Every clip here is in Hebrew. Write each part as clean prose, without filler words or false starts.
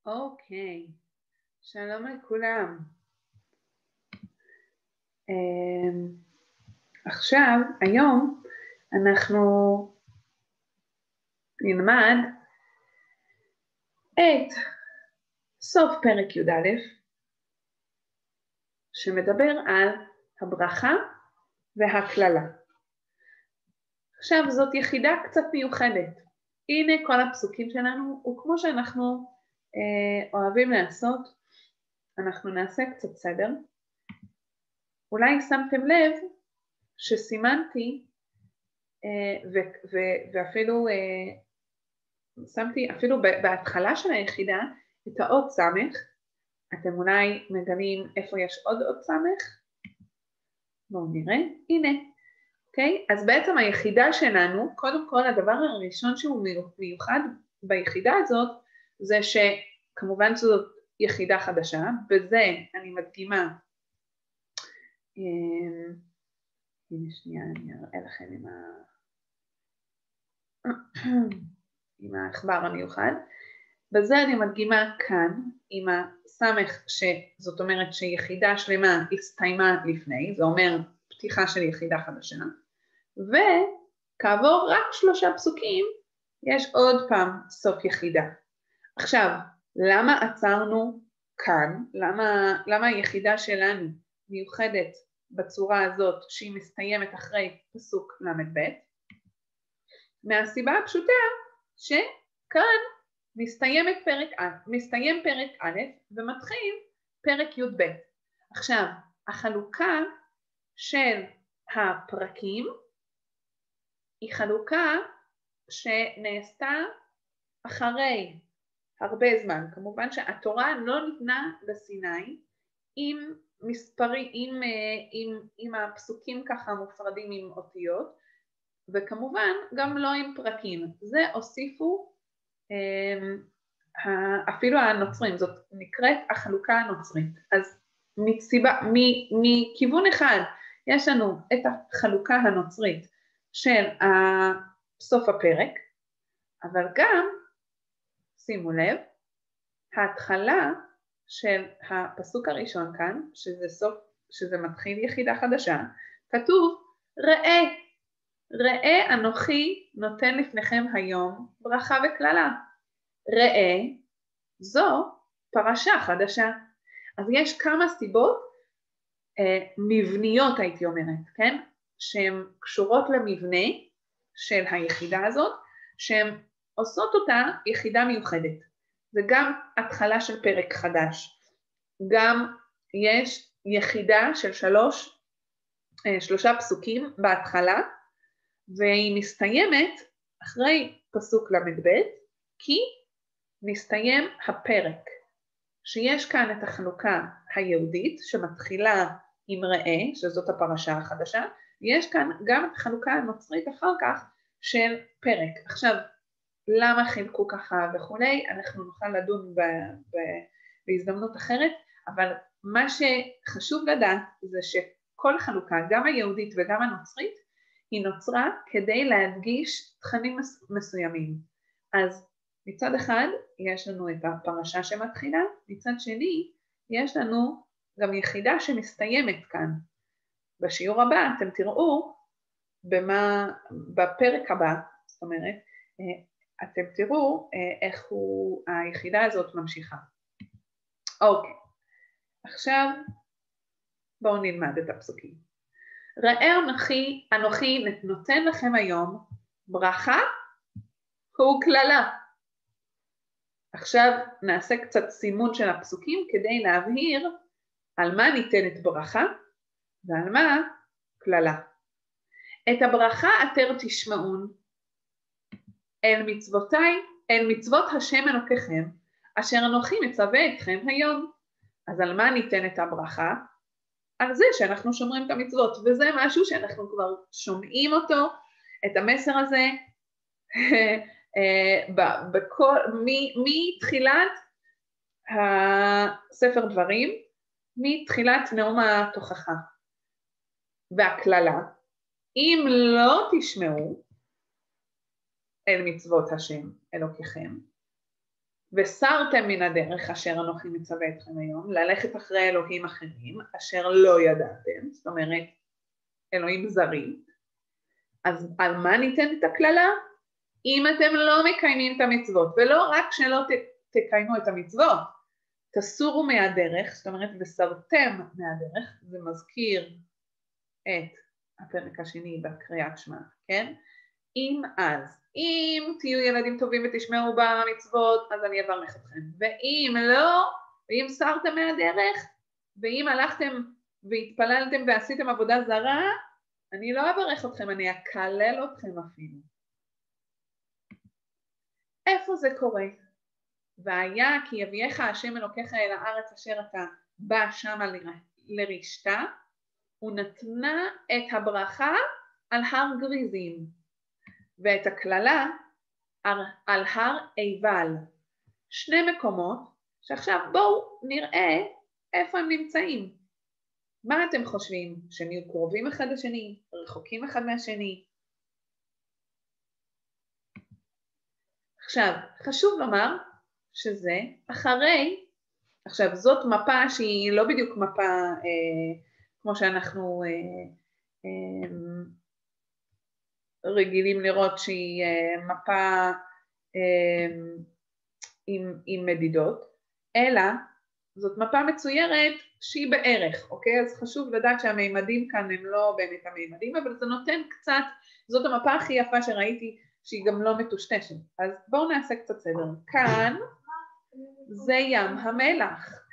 אוקיי, שלום לכולם. עכשיו, היום אנחנו נלמד את סוף פרק י"א, שמדבר על הברכה והקללה. עכשיו זאת יחידה קצת מיוחדת. הנה כל הפסוקים שלנו, וכמו שאנחנו אוהבים לעשות, אנחנו נעשה קצת סדר. אולי שמתם לב שסימנתי ואפילו שמתי אפילו בהתחלה של היחידה את האות סמך. אתם אולי מגלים איפה יש עוד אות סמך? בואו נראה, הנה. אוקיי? אז בעצם היחידה שלנו, קודם כל הדבר הראשון שהוא מיוחד ביחידה הזאת, זה שכמובן שזאת יחידה חדשה, בזה אני מדגימה, הנה שנייה אני אראה לכם עם העכבר המיוחד, בזה אני מדגימה כאן עם הסמך, שזאת אומרת שיחידה שלמה הסתיימה לפני, זה אומר פתיחה של יחידה חדשה, וכעבור רק 3 פסוקים יש עוד פעם סוף יחידה. עכשיו, למה עצרנו כאן? למה היחידה שלנו מיוחדת בצורה הזאת שהיא מסתיימת אחרי פסוק ל"ב? מהסיבה הפשוטה שכאן מסתיים פרק א' ומתחיל פרק י"ב. עכשיו, החלוקה של הפרקים היא חלוקה שנעשתה אחרי הרבה זמן. כמובן שהתורה לא ניתנה בסיני עם מספרים, עם הפסוקים ככה מופרדים עם אותיות, וכמובן גם לא עם פרקים. זה הוסיפו אפילו הנוצרים, זאת נקראת החלוקה הנוצרית. אז מכיוון אחד יש לנו את החלוקה הנוצרית של סוף הפרק, אבל גם, שימו לב, ההתחלה של הפסוק הראשון כאן, שזה מתחיל יחידה חדשה, כתוב ראה אנוכי נותן לפניכם היום ברכה וקללה. ראה, זו פרשה חדשה. אז יש כמה סיבות מבניות הייתי אומרת, כן? שהן קשורות למבנה של היחידה הזאת, שהן עושות אותה יחידה מיוחדת. זה גם התחלה של פרק חדש. גם יש יחידה של 3 פסוקים בהתחלה, והיא מסתיימת אחרי פסוק ל"ב, כי מסתיים הפרק. שיש כאן את החלוקה היהודית שמתחילה עם ראה, שזאת הפרשה החדשה, יש כאן גם את החלוקה הנוצרית אחר כך של פרק. עכשיו, למה חילקו ככה וכולי, אנחנו נוכל לדון בהזדמנות אחרת, אבל מה שחשוב לדעת זה שכל חלוקה, גם היהודית וגם הנוצרית, היא נוצרה כדי להדגיש תכנים מסוימים. אז מצד אחד יש לנו את הפרשה שמתחילה, מצד שני יש לנו גם יחידה שמסתיימת כאן. בשיעור הבא אתם תראו בפרק הבא, זאת אומרת, אתם תראו איך היחידה הזאת ממשיכה. אוקיי, עכשיו בואו נלמד את הפסוקים. ראה אנוכי נותן לכם היום ברכה וקללה. עכשיו נעשה קצת סימון של הפסוקים כדי להבהיר על מה ניתנת ברכה ועל מה קללה. את הברכה אתר תשמעון אל מצוות השם אלוקיכם, אשר אנוכי מצווה אתכם היום. אז על מה ניתנת הברכה? על זה שאנחנו שומרים את המצוות, וזה משהו שאנחנו כבר שומעים אותו, את המסר הזה, מתחילת הספר דברים, מתחילת נאום התוכחה. והקללה, אם לא תשמעו אל מצוות השם אלוקיכם, וסרתם מן הדרך אשר אנוכי מצווה אתכם היום, ללכת אחרי אלוהים אחרים, אשר לא ידעתם, זאת אומרת, אלוהים זרים. אז על מה ניתן את הכללה? אם אתם לא מקיימים את המצוות, ולא רק שלא תקיימו את המצוות, תסורו מהדרך, זאת אומרת, וסרתם מהדרך, זה מזכיר את הפרק השני בקריאת שמע, כן? אם תהיו ילדים טובים ותשמעו במצוות, אז אני אברך אתכם. ואם לא, ואם סרתם מהדרך, ואם הלכתם והתפללתם ועשיתם עבודה זרה, אני לא אברך אתכם, אני אקלל אתכם אפילו. איפה זה קורה? והיה כי יביאך השם אלוקיך אל הארץ אשר אתה בא שמה לרשתה, ונתנה את הברכה על הר גריזים, ואת הכללה על הר עיבל. שני מקומות שעכשיו בואו נראה איפה הם נמצאים. מה אתם חושבים? שהם יהיו קרובים אחד לשני, רחוקים אחד מהשני? עכשיו, חשוב לומר שזה אחרי, עכשיו זאת מפה שהיא לא בדיוק מפה כמו שאנחנו רגילים לראות שהיא מפה עם מדידות, אלא זאת מפה מצוירת שהיא בערך, אוקיי? אז חשוב לדעת שהמימדים כאן הם לא באמת המימדים, אבל זה נותן קצת, זאת המפה הכי יפה שראיתי שהיא גם לא מטושטשת. אז בואו נעשה קצת סדר. כאן זה ים המלח.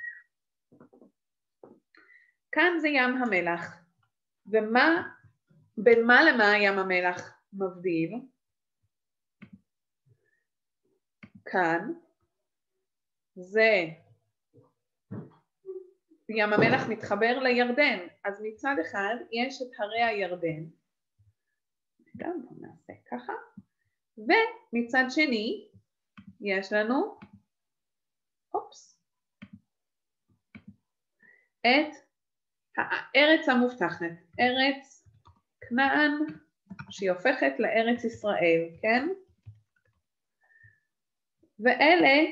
כאן זה ים המלח. בין מה למה ים המלח מבדיל? כאן זה ים המלח מתחבר לירדן, אז מצד אחד יש את הרי הירדן, גם נעשה ככה, ומצד שני יש לנו, את הארץ המובטחת, ארץ כנען שהיא הופכת לארץ ישראל, כן? ואלה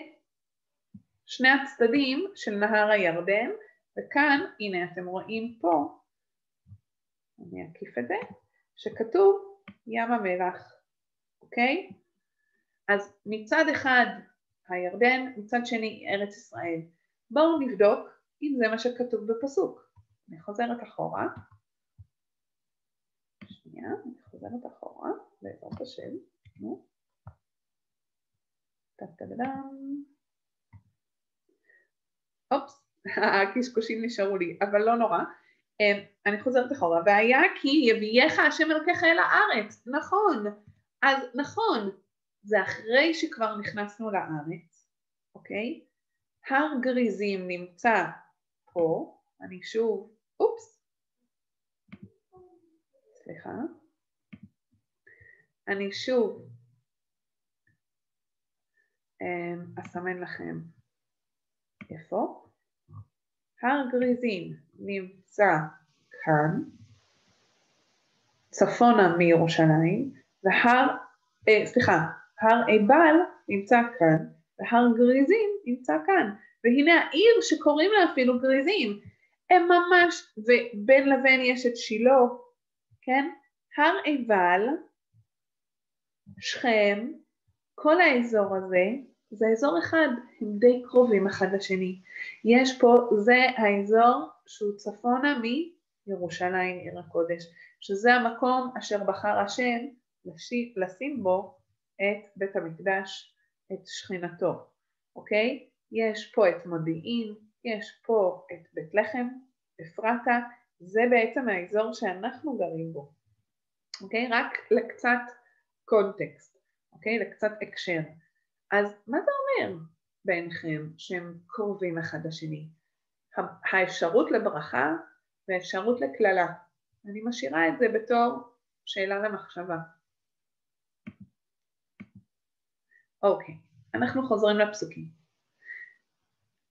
שני הצדדים של נהר הירדן, וכאן, הנה אתם רואים פה, אני אקיף את זה, שכתוב ים המלח, אוקיי? אז מצד אחד הירדן, מצד שני ארץ ישראל. בואו נבדוק אם זה מה שכתוב בפסוק. אני חוזרת אחורה. שנייה, אני חוזרת אחורה, בעזרת השם. אופס, הקשקושים נשארו לי, אבל לא נורא. אני חוזרת אחורה, והיה כי יביאך השם אלוקיך אל הארץ. נכון, אז נכון, זה אחרי שכבר נכנסנו לארץ, אוקיי? הר גריזים נמצא פה, אני שוב, סליחה, אני שוב אסמן לכם איפה. הר גריזים נמצא כאן, צפונה מירושלים, הר עיבל נמצא כאן, והר גריזים נמצא כאן, והנה העיר שקוראים לה אפילו גריזים, הם ממש, ובין לבין יש את שילה, כן? הר עיבל, שכם, כל האזור הזה, זה אזור אחד, הם די קרובים אחד לשני. יש פה, זה האזור שהוא צפונה מירושלים עיר הקודש, שזה המקום אשר בחר השם לשים בו את בית המקדש, את שכינתו, אוקיי? יש פה את מודיעין, יש פה את בית לחם, אפרתה, זה בעצם האזור שאנחנו גרים בו, אוקיי? רק לקצת קונטקסט, אוקיי? לקצת הקשר. אז מה זה אומר בעיניכם שהם קרובים אחד לשני? האפשרות לברכה והאפשרות לכללה. אני משאירה את זה בתור שאלה למחשבה. אוקיי, אנחנו חוזרים לפסוקים.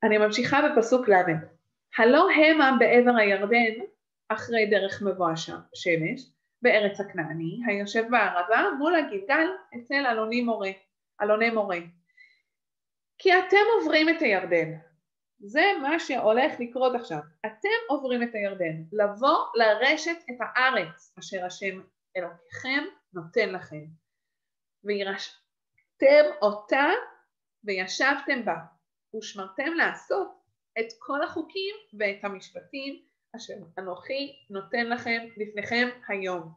אני ממשיכה בפסוק ל'. הלא המה בעבר הירדן אחרי דרך מבוא השמש, בארץ הכנעני, היושב בערבה מול הגלגל אצל אלוני מורה. כי אתם עוברים את הירדן. זה מה שהולך לקרות עכשיו. אתם עוברים את הירדן, לבוא לרשת את הארץ אשר השם אלוקיכם נותן לכם. וירשתם אותה וישבתם בה, ושמרתם לעשות את כל החוקים ואת המשפטים אשר אנוכי נותן לכם לפניכם היום.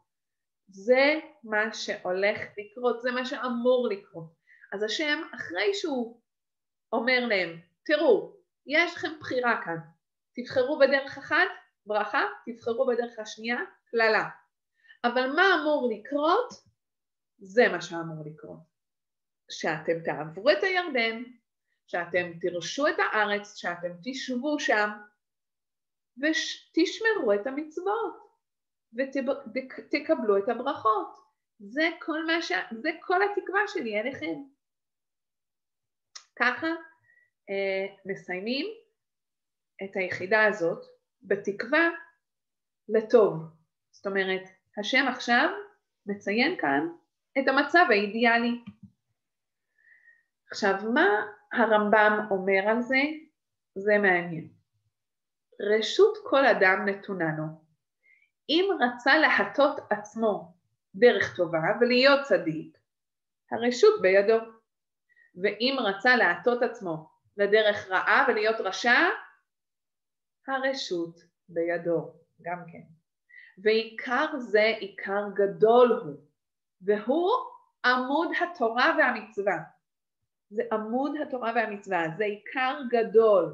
זה מה שהולך לקרות, זה מה שאמור לקרות. אז השם, אחרי שהוא אומר להם, תראו, יש לכם בחירה כאן, תבחרו בדרך אחת, ברכה, תבחרו בדרך השנייה, כללה. אבל מה אמור לקרות? זה מה שאמור לקרות. שאתם תעברו את הירדן, שאתם תרשו את הארץ, שאתם תשבו שם, ותשמרו את המצוות, ותקבלו את הברכות. זה כל התקווה שלי אליכם. ככה מסיימים את היחידה הזאת בתקווה לטוב. זאת אומרת, השם עכשיו מציין כאן את המצב האידיאלי. עכשיו, מה הרמב"ם אומר על זה? זה מעניין. רשות כל אדם נתונה לו. אם רצה להטות עצמו דרך טובה ולהיות צדיק, הרשות בידו. ואם רצה להטות עצמו לדרך רעה ולהיות רשע, הרשות בידו גם כן. ועיקר זה עיקר גדול הוא, והוא עמוד התורה והמצווה. זה עמוד התורה והמצווה, זה עיקר גדול,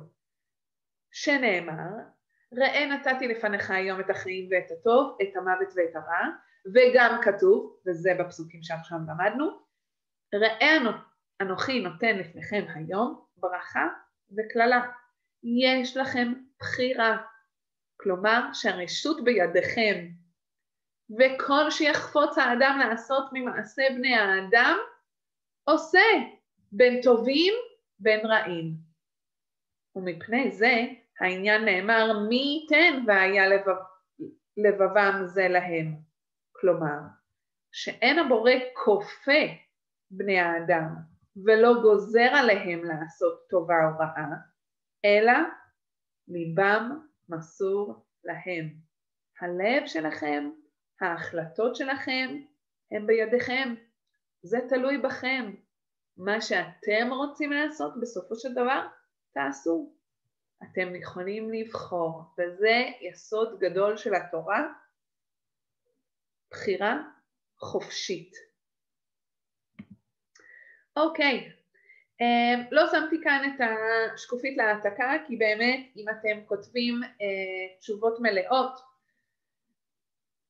שנאמר, ראה נתתי לפניך היום את החיים ואת הטוב, את המוות ואת הרע, וגם כתוב, וזה בפסוקים שעכשיו למדנו, ראה אנוכי נותן לפניכם היום ברכה וכללה. יש לכם בחירה, כלומר שהרשות בידיכם, וכל שיחפוץ האדם לעשות ממעשה בני האדם, עושה בין טובים בין רעים. ומפני זה העניין נאמר מי ייתן והיה לבבם זה להם. כלומר, שאין הבורא כופה בני האדם ולא גוזר עליהם לעשות טובה או רעה, אלא ליבם מסור להם. הלב שלכם, ההחלטות שלכם, הם בידיכם. זה תלוי בכם. מה שאתם רוצים לעשות בסופו של דבר, תעשו. אתם יכולים לבחור, וזה יסוד גדול של התורה, בחירה חופשית. אוקיי, לא שמתי כאן את השקופית להעתקה, כי באמת אם אתם כותבים תשובות מלאות,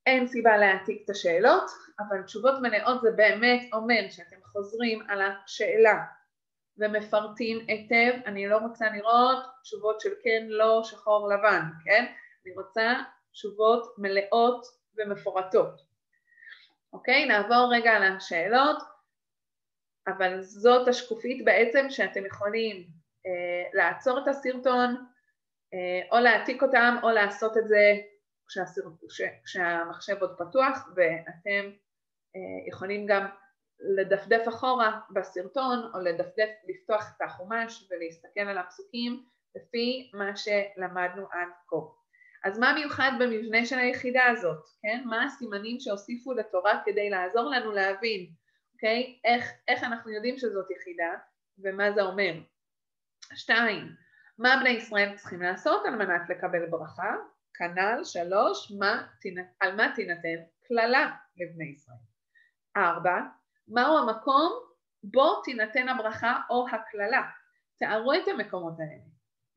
אין סיבה להעתיק את השאלות, אבל תשובות מלאות זה באמת אומר שאתם חוזרים על השאלה ומפרטים היטב. אני לא רוצה לראות תשובות של כן, לא, שחור, לבן, כן? אני רוצה תשובות מלאות ומפורטות. אוקיי, נעבור רגע על השאלות, אבל זאת השקופית בעצם שאתם יכולים לעצור את הסרטון, או להעתיק אותם, או לעשות את זה כשהמחשב עוד פתוח, ואתם יכולים גם לדפדף אחורה בסרטון, או לפתוח את החומש ולהסתכל על הפסוקים לפי מה שלמדנו עד כה. אז מה מיוחד במבנה של היחידה הזאת? כן? מה הסימנים שהוסיפו לתורה כדי לעזור לנו להבין? אוקיי? איך אנחנו יודעים שזאת יחידה ומה זה אומר? 2. מה בני ישראל צריכים לעשות על מנת לקבל ברכה? כנ"ל. 3. על מה תינתן כללה לבני ישראל? 4. מהו המקום בו תינתן הברכה או הכללה? תארו את המקומות האלה.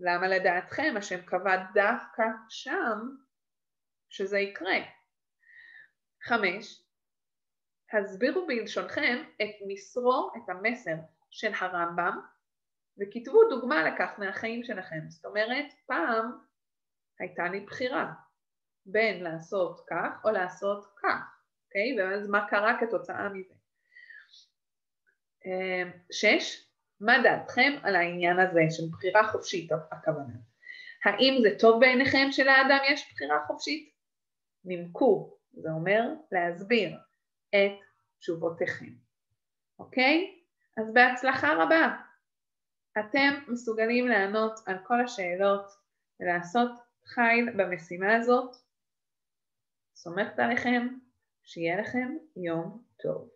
למה לדעתכם השם קבע דווקא שם שזה יקרה? 5. הסבירו בלשונכם את את המסר של הרמב"ם, וכתבו דוגמה לכך מהחיים שלכם. זאת אומרת, פעם הייתה לי בחירה בין לעשות כך או לעשות כך, אוקיי? ואז מה קרה כתוצאה מזה? 6. מה דעתכם על העניין הזה של בחירה חופשית, הכוונה? האם זה טוב בעיניכם שלאדם יש בחירה חופשית? נימקו, זה אומר להסביר את תשובותיכם. אוקיי? אז בהצלחה רבה. אתם מסוגלים לענות על כל השאלות ולעשות חיל במשימה הזאת. סומכת עליכם, שיהיה לכם יום טוב.